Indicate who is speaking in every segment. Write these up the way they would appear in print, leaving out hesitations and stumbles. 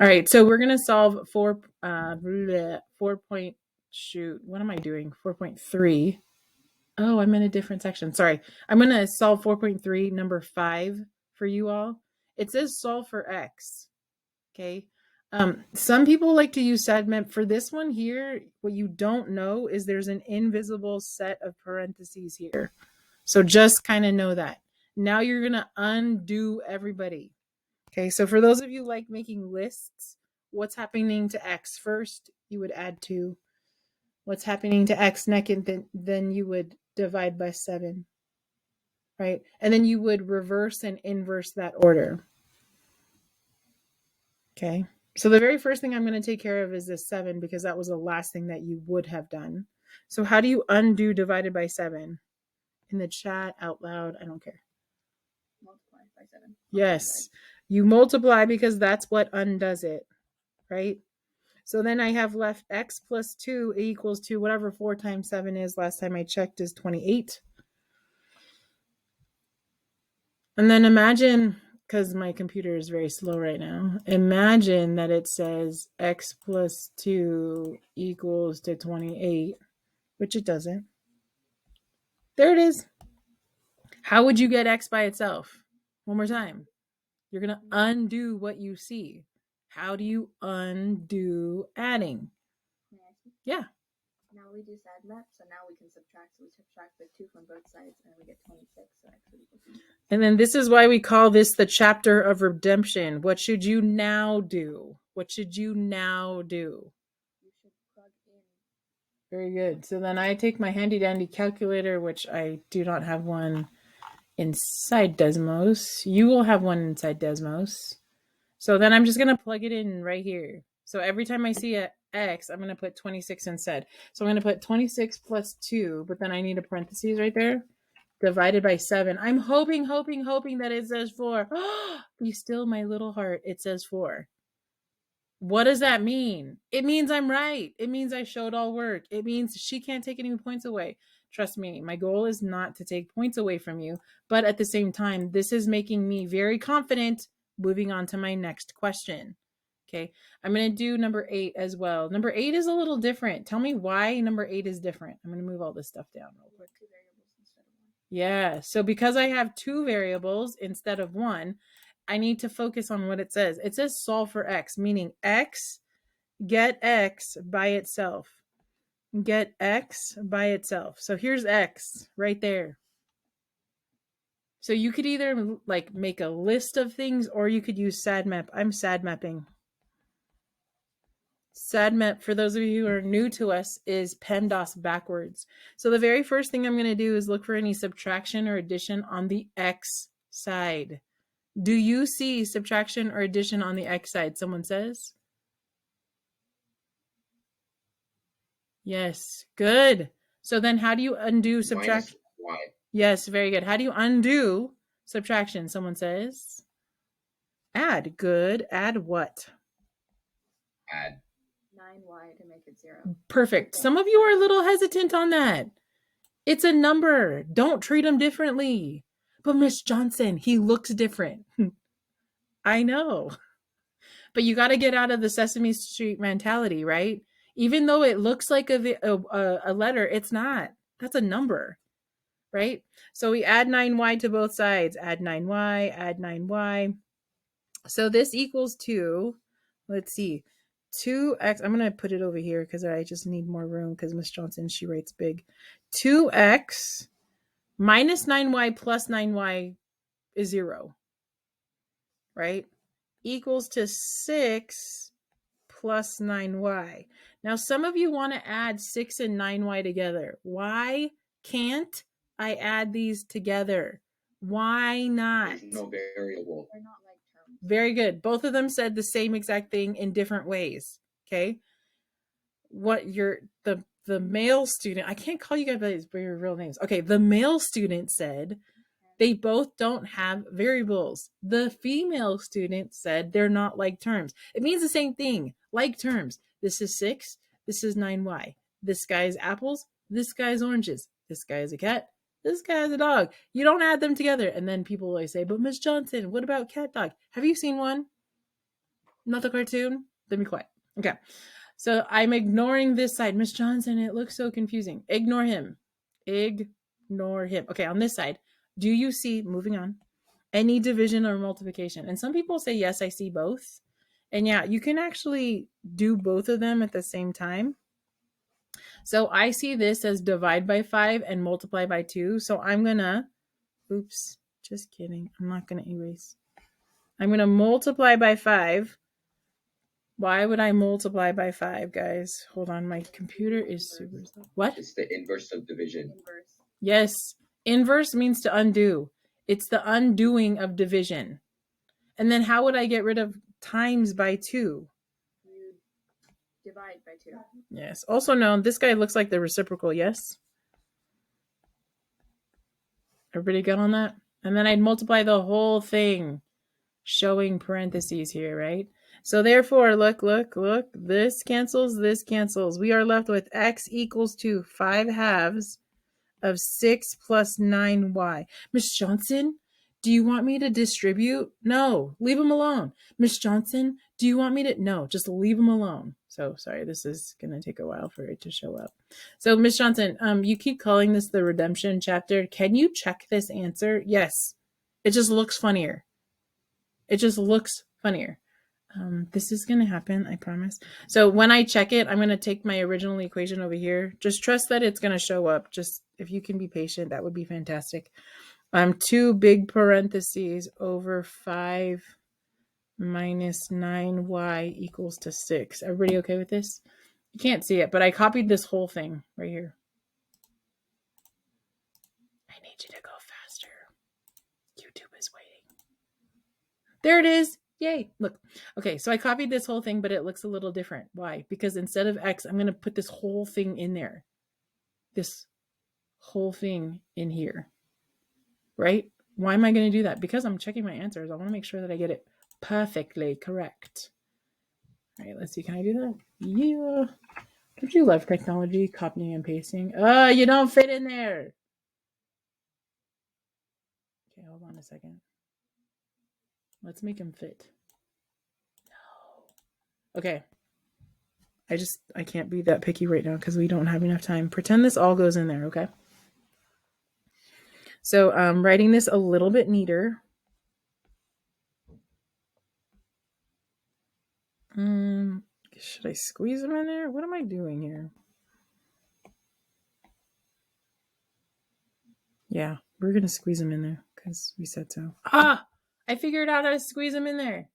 Speaker 1: All right, so we're gonna solve 4 point shoot. What am I doing? 4.3. Oh, I'm in a different section. Sorry. I'm gonna solve 4.3, number 5 for you all. It says solve for x. Okay. Some people like to use SADMEP. For this one here, what you don't know is there's an invisible set of parentheses here. So just kind of know that. Now you're gonna undo everybody. Okay, so for those of you like making lists, what's happening to x first, you would add 2. What's happening to x next, then you would divide by 7, right? And then you would reverse and inverse that order. Okay, so the very first thing I'm going to take care of is this 7 because that was the last thing that you would have done. So how do you undo divided by 7? In the chat, out loud, I don't care.
Speaker 2: Multiply by 7.
Speaker 1: Yes, you multiply because that's what undoes it, right? So then I have left x plus 2 equals to whatever 4 times 7 is. Last time I checked is 28. And then imagine, because my computer is very slow right now, imagine that it says x plus 2 equals to 28, which it doesn't. There it is. How would you get x by itself? One more time. You're going to undo what you see. How do you undo adding? Yeah.
Speaker 2: Now we do SADMEP, so now we can subtract. So we subtract the 2 from both sides, and we get 26. So actually,
Speaker 1: and then this is why we call this the chapter of redemption. What should you now do? What should you now do?
Speaker 2: You should plug in.
Speaker 1: Very good. So then I take my handy dandy calculator, which I do not have one inside Desmos. You will have one inside Desmos. So then I'm just going to plug it in right here. So every time I see a x, I'm going to put 26 instead. So I'm going to put 26 plus 2, but then I need a parentheses right there, divided by 7. I'm hoping that it says 4. Be still, my little heart. It says 4. What does that mean? It means I'm right. It means I showed all work. It means she can't take any points away. Trust me, my goal is not to take points away from you, but at the same time, this is making me very confident moving on to my next question. Okay, I'm going to do number 8 as well. Number 8 is a little different. Tell me why number 8 is different. I'm going to move all this stuff down real quick. Yeah, so because I have 2 variables instead of 1, I need to focus on what it says. It says solve for x, meaning x, get x by itself. Get x by itself. So here's x right there. So you could either like make a list of things or you could use SADMEP. I'm SADMEPing. SADMEP, for those of you who are new to us, is PEMDAS backwards. So the very first thing I'm going to do is look for any subtraction or addition on the x side. Do you see subtraction or addition on the x side? Someone says? Yes, good. So then how do you undo subtraction? Yes, very good. How do you undo subtraction? Someone says? Add. Good. Add what?
Speaker 3: Add
Speaker 2: 9y to make it 0.
Speaker 1: Perfect. Some of you are a little hesitant on that. It's a number. Don't treat them differently. But Miss Johnson, he looks different. I know. But you got to get out of the Sesame Street mentality, right? Even though it looks like a letter, it's not. That's a number, right? So we add 9y to both sides. Add 9y, add 9y. So this equals 2. Let's see. 2x. I'm going to put it over here because I just need more room because Miss Johnson, she writes big. 2x minus 9y plus 9y is 0, right? Equals to 6 plus 9y. Now, some of you want to add 6 and 9y together. Why can't I add these together? Why not?
Speaker 3: There's no variable.
Speaker 2: They're not like terms.
Speaker 1: Very good. Both of them said the same exact thing in different ways. Okay. What the male student, I can't call you guys by your real names. Okay. The male student said they both don't have variables. The female student said they're not like terms. It means the same thing, like terms. This is 6. This is 9y. This guy's apples. This guy's oranges. This guy is a cat. This guy is a dog. You don't add them together. And then people always say, but Miss Johnson, what about cat dog? Have you seen one? Not the cartoon? Then be quiet. Okay. So I'm ignoring this side. Miss Johnson, it looks so confusing. Ignore him. Ignore him. Okay, on this side, do you see, moving on, any division or multiplication? And some people say, yes, I see both. And yeah, you can actually do both of them at the same time. So I see this as divide by 5 and multiply by 2. So I'm going to, oops, just kidding. I'm not going to erase. I'm going to multiply by 5. Why would I multiply by 5, guys? Hold on, my computer is super slow. What?
Speaker 3: It's the inverse of division.
Speaker 2: Inverse.
Speaker 1: Yes. Inverse means to undo. It's the undoing of division. And then how would I get rid of times by 2?
Speaker 2: You divide by 2.
Speaker 1: Yes. Also known, this guy looks like the reciprocal, yes? Everybody good on that? And then I'd multiply the whole thing, showing parentheses here, right? So therefore, look, this cancels, this cancels. We are left with x equals to 5 halves of 6 plus 9y. Miss Johnson, do you want me to distribute? No, leave him alone. Miss Johnson, do you want me to? No, just leave him alone. So sorry, this is going to take a while for it to show up. So Miss Johnson, you keep calling this the redemption chapter. Can you check this answer? Yes. It just looks funnier. It just looks funnier. This is going to happen, I promise. So when I check it, I'm going to take my original equation over here. Just trust that it's going to show up. Just if you can be patient, that would be fantastic. 2 big parentheses over 5 minus 9y equals to 6. Everybody okay with this? You can't see it, but I copied this whole thing right here. I need you to go faster. YouTube is waiting. There it is. Yay. Look. Okay, so I copied this whole thing, but it looks a little different. Why? Because instead of x, I'm going to put this whole thing in there. This whole thing in here. Right? Why am I going to do that? Because I'm checking my answers. I want to make sure that I get it perfectly correct. All right, let's see. Can I do that? Yeah. Don't you love technology? Copying and pasting. You don't fit in there. Okay, hold on a second. Let's make him fit. No. Okay. I can't be that picky right now because we don't have enough time. Pretend this all goes in there, okay? So I'm writing this a little bit neater. Should I squeeze them in there? What am I doing here? Yeah, we're going to squeeze them in there because we said so. I figured out how to squeeze them in there.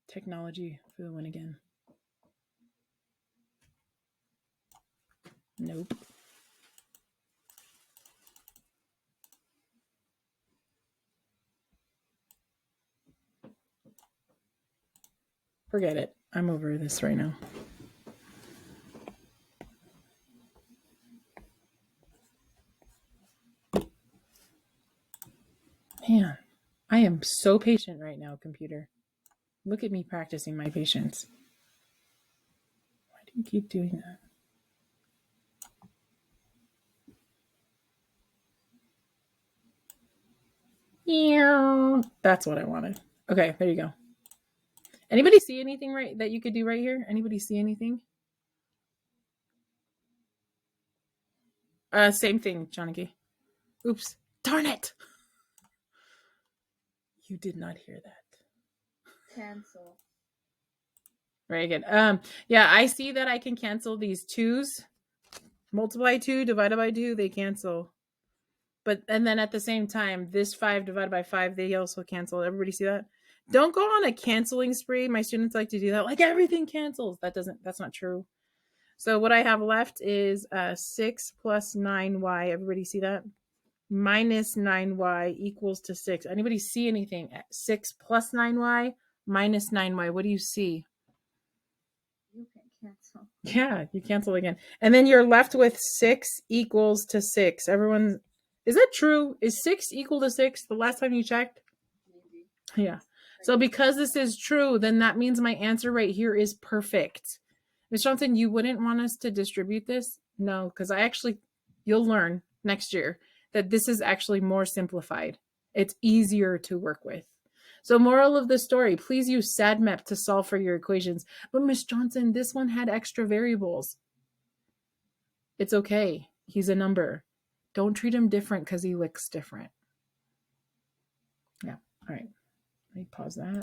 Speaker 1: Technology for the win again. Nope. Forget it. I'm over this right now. Man, I am so patient right now, computer. Look at me practicing my patience. Why do you keep doing that? Yeah, that's what I wanted. Okay, there you go. Anybody see anything right that you could do right here? Anybody see anything? Same thing, Johnny. Oops. Darn it. You did not hear that.
Speaker 2: Cancel.
Speaker 1: Very good. Yeah, I see that I can cancel these 2's. Multiply 2 divided by 2, they cancel. And then at the same time, this 5 divided by 5, they also cancel. Everybody see that? Don't go on a canceling spree. My students like to do that. Like everything cancels. That's not true. So what I have left is 6 plus 9y. Everybody see that? Minus 9y equals to 6. Anybody see anything? 6 plus 9y minus 9y. What do you see?
Speaker 2: You can cancel.
Speaker 1: Yeah, you cancel again. And then you're left with 6 equals to 6. Everyone, is that true? Is 6 equal to 6 the last time you checked? Maybe. Yeah. So because this is true, then that means my answer right here is perfect. Ms. Johnson, you wouldn't want us to distribute this? No, because you'll learn next year that this is actually more simplified. It's easier to work with. So moral of the story, please use SADMAP to solve for your equations. But Miss Johnson, this one had extra variables. It's okay. He's a number. Don't treat him different because he looks different. Yeah. All right. Let me pause that.